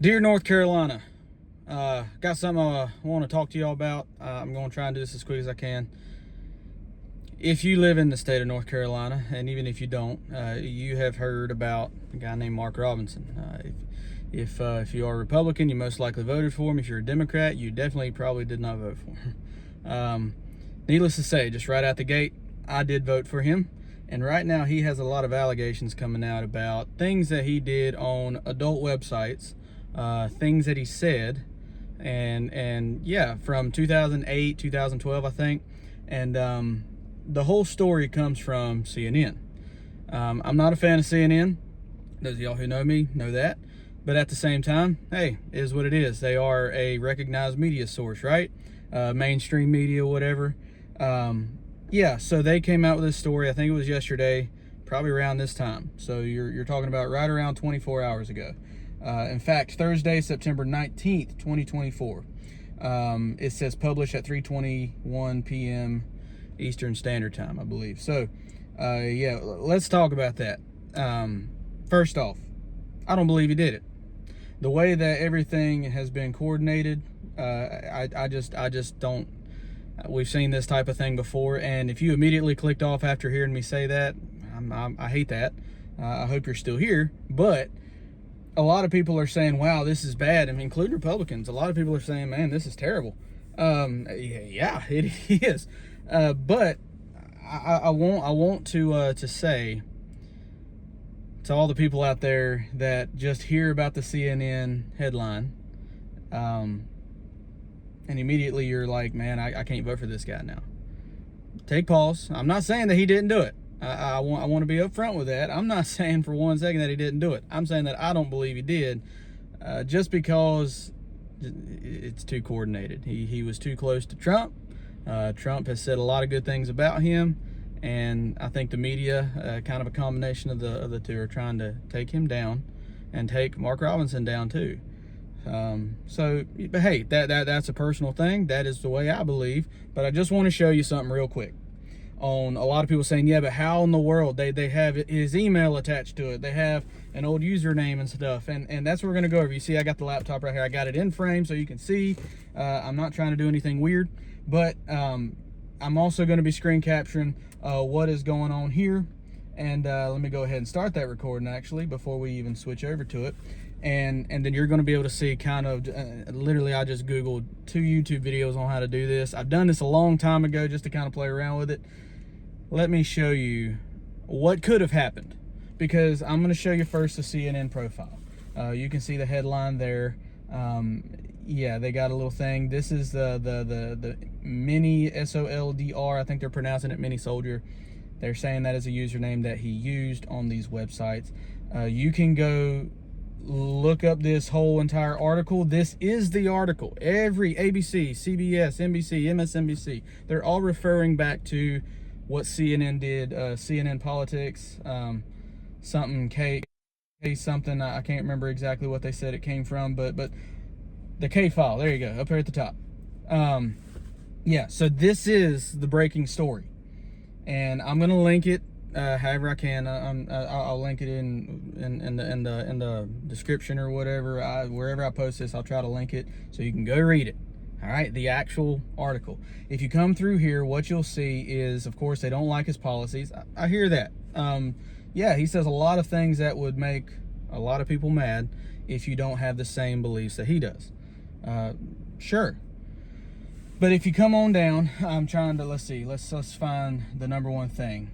Dear North Carolina, got something I want to talk to y'all about. I'm going to try and do this as quick as I can. If you live in the state of North Carolina, and even if you don't, you have heard about a guy named Mark Robinson. If you are a Republican, you most likely voted for him. If you're a Democrat, you definitely probably did not vote for him. Needless to say, just right out the gate, I did vote for him. And right now he has a lot of allegations coming out about things that he did on adult websites, things that he said, and yeah, from 2008, 2012, I think. And the whole story comes from CNN. I'm not a fan of CNN. Those of y'all who know me know that. But at the same time, hey, it is what it is. They are a recognized media source, right? Mainstream media, whatever. Yeah, so they came out with this story, I think it was yesterday, probably around this time. So you're talking about right around 24 hours ago. In fact, Thursday, September 19th, 2024. It says published at 3:21 p.m. Eastern Standard Time, I believe. So, yeah, let's talk about that. First off, I don't believe he did it. The way that everything has been coordinated, I just don't. We've seen this type of thing before, and if you immediately clicked off after hearing me say that, I hate that. I hope you're still here, but a lot of people are saying, wow, this is bad. I mean, including Republicans. A lot of people are saying, man, this is terrible. Yeah, it is. But I want to say to all the people out there that just hear about the CNN headline, and immediately you're like, man, I can't vote for this guy now. Take pause. I'm not saying that he didn't do it. I want to be upfront with that. I'm not saying for 1 second that he didn't do it. I'm saying that I don't believe he did, just because it's too coordinated. He was too close to Trump. Trump has said a lot of good things about him, and I think the media, kind of a combination of the two, are trying to take him down and take Mark Robinson down too. So, but hey, that's a personal thing. That is the way I believe. But I just want to show you something real quick. On a lot of people saying, yeah, but how in the world they have his email attached to it? They have an old username and stuff, and that's what we're gonna go over. You see, I got the laptop right here. I got it in frame so you can see. I'm not trying to do anything weird, but I'm also going to be screen capturing what is going on here. And let me go ahead and start that recording actually before we even switch over to it. And then you're going to be able to see kind of, literally I just Googled 2 YouTube videos on how to do this. I've done this a long time ago just to kind of play around with it. Let me show you what could have happened, because I'm going to show you first the CNN profile. You can see the headline there. Yeah, they got a little thing. This is the mini SOLDR. I think they're pronouncing it mini soldier. They're saying that is a username that he used on these websites. You can go look up this whole entire article. This is the article. Every ABC, CBS, NBC, MSNBC, they're all referring back to what CNN did. CNN Politics, something K something. I can't remember exactly what they said it came from, but the K file. There you go, up here at the top. Yeah. So this is the breaking story, and I'm gonna link it however I can. I'll link it in the description or whatever. Wherever I post this, I'll try to link it so you can go read it. All right, the actual article. If you come through here, what you'll see is, of course, they don't like his policies. I hear that. Yeah, he says a lot of things that would make a lot of people mad if you don't have the same beliefs that he does. Sure. But if you come on down, I'm trying to, let's see, let's find the number one thing.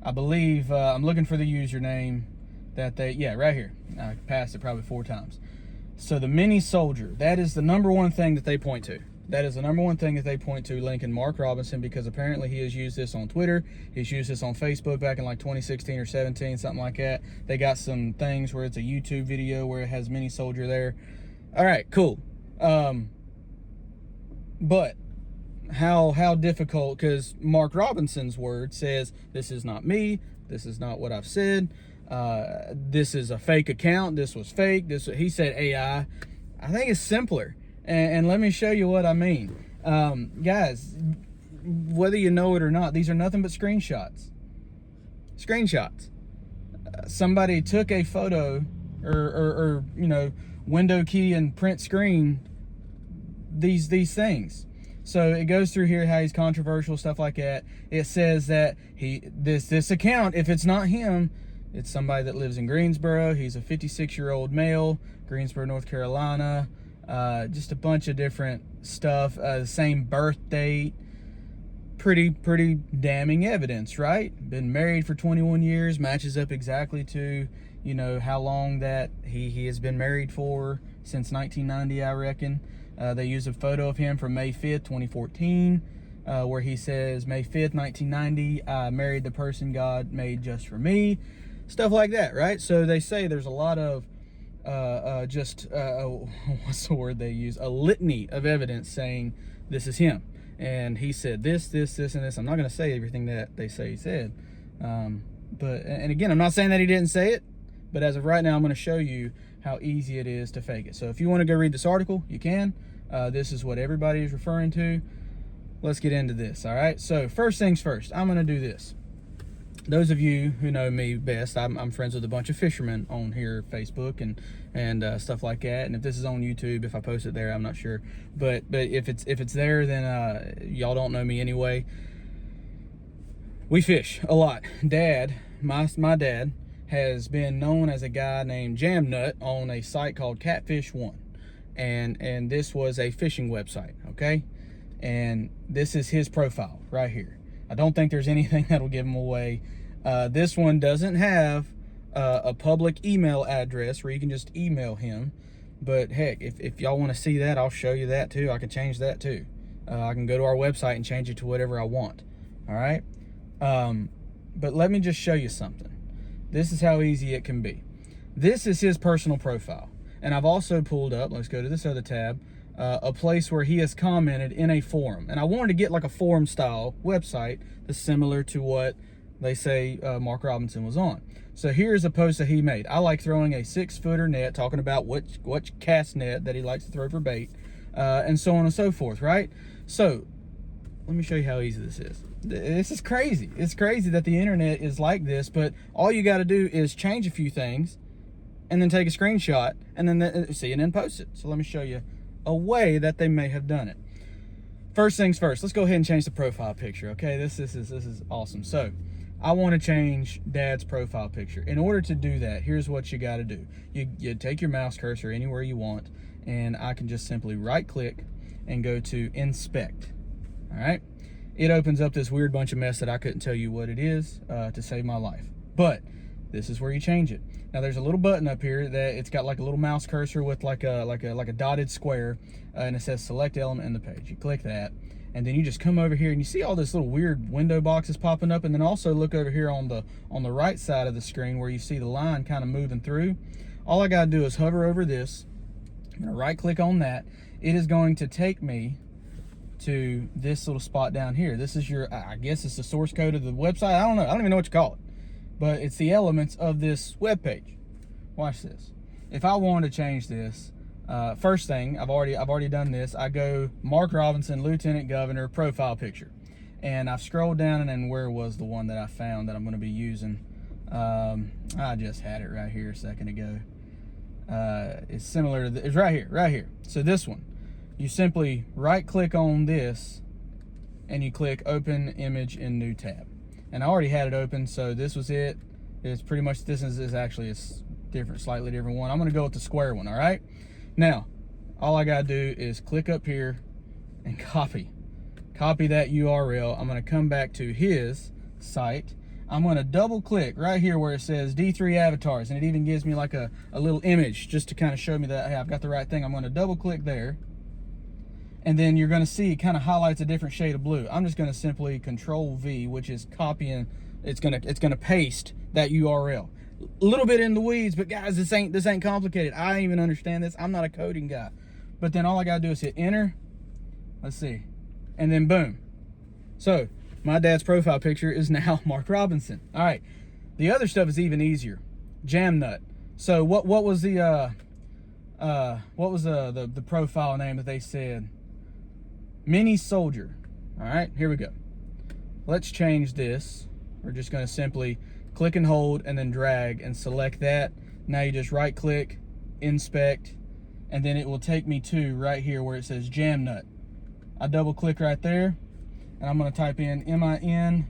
I believe, I'm looking for the username that they, yeah, right here. I passed it probably 4 times. So the mini soldier, that is the number one thing that they point to. That is the number one thing that they point to, linking Mark Robinson, because apparently he has used this on Twitter. He's used this on Facebook back in like 2016 or 17, something like that. They got some things where it's a YouTube video where it has mini soldier there. All right, cool. But how difficult, because Mark Robinson's word says, this is not me, this is not what I've said, this is a fake account, this was fake, he said AI. I think it's simpler, and let me show you what I mean. Guys, whether you know it or not, these are nothing but screenshots. Somebody took a photo or you know, window key and print screen these things. So it goes through here how he's controversial, stuff like that. It says that this account, if it's not him, it's somebody that lives in Greensboro. He's a 56-year-old male, Greensboro, North Carolina. Just a bunch of different stuff. Same birth date. Pretty damning evidence, right? Been married for 21 years, matches up exactly to, you know, how long that he has been married for, since 1990, I reckon. They use a photo of him from May 5th, 2014, where he says, May 5th, 1990, I married the person God made just for me. Stuff like that, right? So they say there's a lot of what's the word they use? A litany of evidence saying this is him. And he said this, and this. I'm not going to say everything that they say he said. But again, I'm not saying that he didn't say it, but as of right now, I'm going to show you how easy it is to fake it. So if you want to go read this article, you can. This is what everybody is referring to. Let's get into this, all right? So first things first, I'm going to do this. Those of you who know me best, I'm friends with a bunch of fishermen on here, Facebook and stuff like that. And if this is on YouTube, if I post it there, I'm not sure. But if it's there, then y'all don't know me anyway. We fish a lot. Dad, my dad, has been known as a guy named Jamnut on a site called Catfish One, and this was a fishing website, okay? And this is his profile right here. I don't think there's anything that'll give him away. This one doesn't have a public email address where you can just email him. But heck, if y'all want to see that, I'll show you that too. I can change that too. I can go to our website and change it to whatever I want. All right. But let me just show you something. This is how easy it can be. This is his personal profile. And I've also pulled up, let's go to this other tab, a place where he has commented in a forum. And I wanted to get like a forum style website that's similar to what they say Mark Robinson was on. So here's a post that he made. I like throwing a 6-footer net, talking about what cast net that he likes to throw for bait, and so on and so forth, right? So let me show you how easy this is. This is crazy. It's crazy that the internet is like this, but all you got to do is change a few things and then take a screenshot and then CNN post it. So let me show you a way that they may have done it. First things first, let's go ahead and change the profile picture, okay? This is awesome. So I want to change Dad's profile picture. In order to do that, here's what you got to do. You take your mouse cursor anywhere you want, and I can just simply right click and go to inspect. All right, it opens up this weird bunch of mess that I couldn't tell you what it is to save my life. But this is where you change it. Now there's a little button up here that it's got like a little mouse cursor with like a dotted square, and it says select element in the page. You click that, and then you just come over here and you see all this little weird window boxes popping up, and then also look over here on the right side of the screen where you see the line kind of moving through. All I gotta do is hover over this. I'm gonna right click on that. It is going to take me to this little spot down here. This is your, I guess it's the source code of the website. I don't know. I don't even know what you call it, but it's the elements of this web page. Watch this. If I wanted to change this, first thing, I've already done this. I go Mark Robinson, Lieutenant Governor, profile picture, and I've scrolled down, and then where was the one that I found that I'm going to be using? I just had it right here a second ago. It's similar to it's right here. So this one, you simply right click on this and you click open image in new tab. And I already had it open, so this was it. It's pretty much, this is actually a different, slightly different one. I'm gonna go with the square one, all right? Now, all I gotta do is click up here and copy that URL. I'm gonna come back to his site. I'm gonna double click right here where it says D3 avatars, and it even gives me like a little image just to kind of show me that, hey, I've got the right thing. I'm gonna double click there, and then you're gonna see it kind of highlights a different shade of blue. I'm just gonna simply Control V, which is copying. It's gonna paste that URL. A little bit in the weeds, but guys, this ain't complicated. I don't even understand this. I'm not a coding guy. But then all I gotta do is hit enter. Let's see, and then boom. So my dad's profile picture is now Mark Robinson. All right, the other stuff is even easier. Jamnut. So what was the profile name that they said? Mini Soldier. All right, here we go. Let's change this. We're just going to simply click and hold and then drag and select that. Now you just right click, inspect, and then it will take me to right here where it says Jam Nut. I double click right there, and I'm gonna type in MINSOLDR,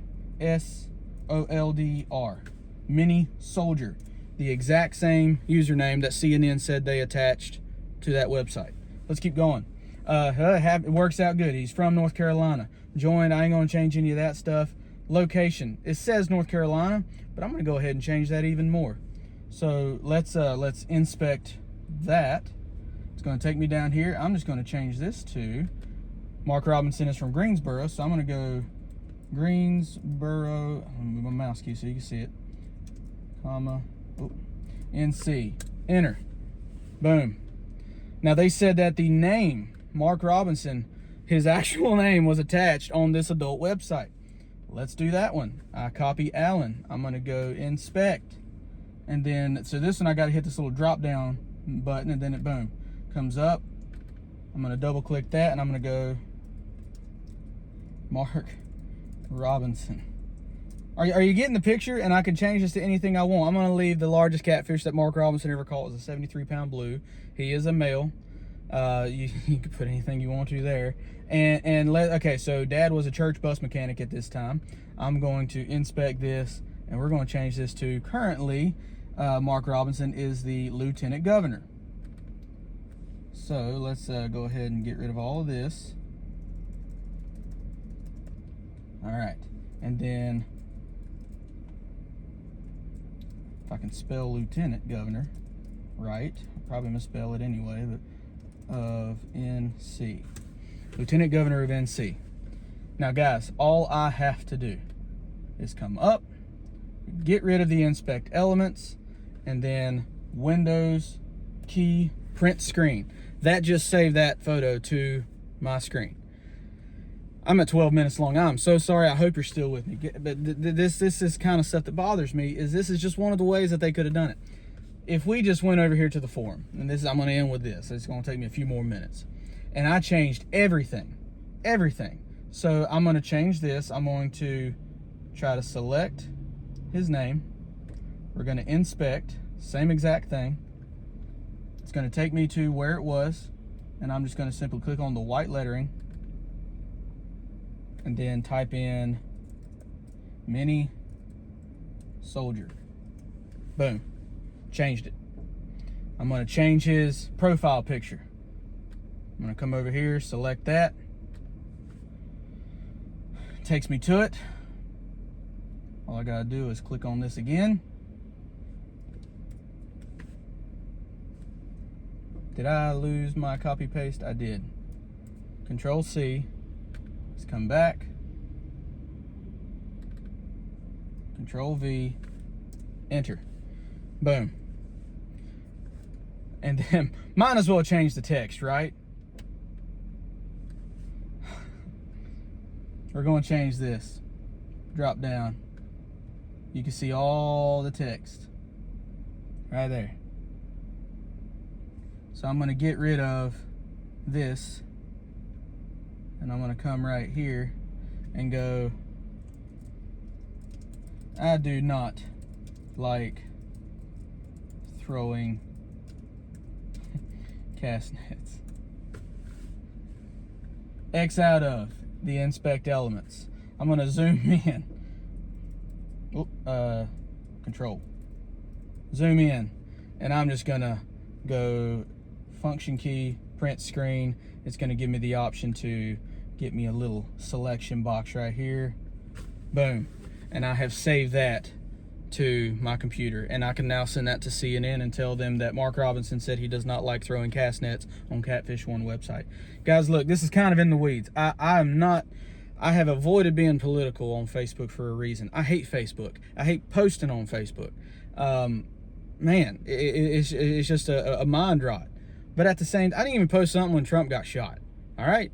Mini Soldier, the exact same username that CNN said they attached to that website. Let's keep going. It works out good. He's from North Carolina. Joined, I ain't gonna change any of that stuff. Location, it says North Carolina, but I'm gonna go ahead and change that even more. So let's inspect that. It's gonna take me down here. I'm just gonna change this to, Mark Robinson is from Greensboro, so I'm gonna go Greensboro, I'm gonna move my mouse key so you can see it, comma, NC, enter, boom. Now they said that the name, Mark Robinson, his actual name was attached on this adult website. Let's do that one. I copy Allen. I'm gonna go inspect. And then, so this one I gotta hit this little drop down button, and then it, boom, comes up. I'm gonna double click that, and I'm gonna go Mark Robinson. Are you getting the picture? And I can change this to anything I want. I'm gonna leave the largest catfish that Mark Robinson ever caught was a 73-pound blue. He is a male. You can put anything you want to there. Okay, so Dad was a church bus mechanic at this time. I'm going to inspect this, and we're going to change this to currently Mark Robinson is the Lieutenant Governor. So let's go ahead and get rid of all of this. All right, and then if I can spell Lieutenant Governor right, I'll probably misspell it anyway, but of NC, Lieutenant Governor of NC. Now guys, all I have to do is come up, get rid of the inspect elements, and then Windows key print screen. That just saved that photo to my screen. I'm at 12 minutes long. I'm so sorry. I hope you're still with me. But this is kind of stuff that bothers me. This is just one of the ways that they could have done it. If we just went over here to the forum, and I'm going to end with this. It's going to take me a few more minutes. And I changed everything. So I'm going to change this. I'm going to try to select his name. We're going to inspect. Same exact thing. It's going to take me to where it was. And I'm just going to simply click on the white lettering. And then type in Mini Soldier. Boom. Changed it. I'm going to change his profile picture. I'm going to come over here, select that. Takes me to it. All I got to do is click on this again. Did I lose my copy paste? I did. Control C. Let's come back. Control V. Enter. Boom. And then might as well change the text, right? We're going to change this. Drop down. You can see all the text right there. So I'm going to get rid of this, and I'm going to come right here and go, I do not like throwing cast nets. X out of the inspect elements. I'm going to zoom in. Control. Zoom in. And I'm just going to go function key, print screen. It's going to give me the option to get me a little selection box right here. Boom. And I have saved that to my computer, and I can now send that to CNN and tell them that Mark Robinson said he does not like throwing cast nets on Catfish One website. Guys, look, this is kind of in the weeds. I have avoided being political on Facebook for a reason. I hate Facebook. I hate posting on Facebook. Man, it's just a mind rot. But at the same, I didn't even post something when Trump got shot. All right.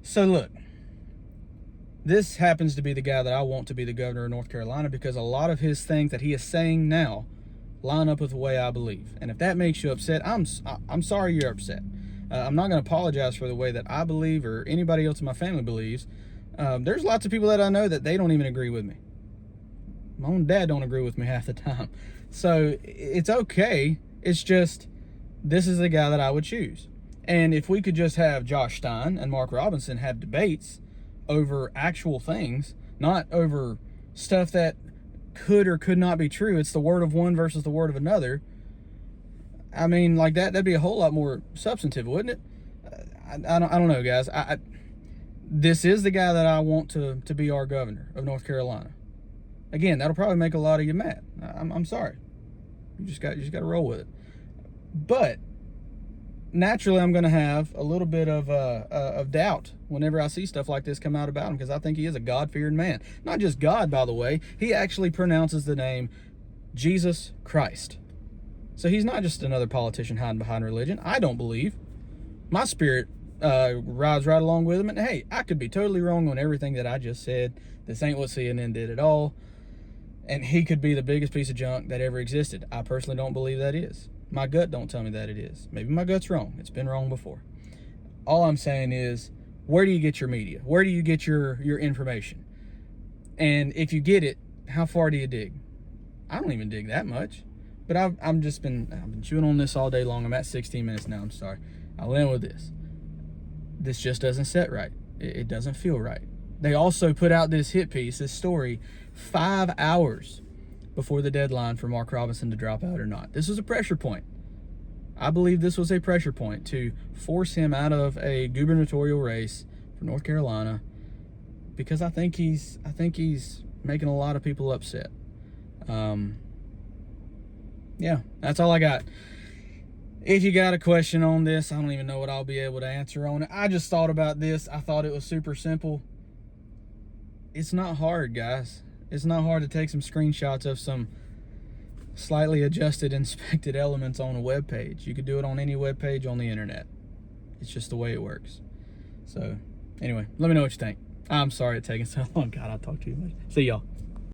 So look. This happens to be the guy that I want to be the governor of North Carolina, because a lot of his things that he is saying now line up with the way I believe. And if that makes you upset, I'm sorry you're upset. I'm not going to apologize for the way that I believe or anybody else in my family believes. There's lots of people that I know that they don't even agree with me. My own dad don't agree with me half the time. So it's okay. It's just, this is the guy that I would choose. And if we could just have Josh Stein and Mark Robinson have debates over actual things, not over stuff that could or could not be true. It's the word of one versus the word of another. I mean, like that'd be a whole lot more substantive, wouldn't it? I don't know, guys. This is the guy that I want to be our governor of North Carolina. Again, that'll probably make a lot of you mad. I'm sorry. You just got to roll with it. But naturally, I'm going to have a little bit of doubt whenever I see stuff like this come out about him, because I think he is a God-fearing man. Not just God, by the way. He actually pronounces the name Jesus Christ. So he's not just another politician hiding behind religion. I don't believe. My spirit rides right along with him. And hey, I could be totally wrong on everything that I just said. This ain't what CNN did at all. And he could be the biggest piece of junk that ever existed. I personally don't believe that is. My gut don't tell me that it is. Maybe my gut's wrong. It's been wrong before. All I'm saying is, where do you get your media? Where do you get your information? And if you get it, how far do you dig? I don't even dig that much. But I've been chewing on this all day long. I'm at 16 minutes now. I'm sorry. I'll end with this. This just doesn't set right. It doesn't feel right. They also put out this hit piece, this story, 5 hours before the deadline for Mark Robinson to drop out or not. This was a pressure point. I believe this was a pressure point to force him out of a gubernatorial race for North Carolina, because I think he's making a lot of people upset. Yeah, that's all I got. If you got a question on this, I don't even know what I'll be able to answer on it. I just thought about this. I thought it was super simple. It's not hard, guys. It's not hard to take some screenshots of some slightly adjusted, inspected elements on a web page. You could do it on any web page on the internet. It's just the way it works. So, anyway, let me know what you think. I'm sorry it's taking so long. God, I talked too much. See y'all.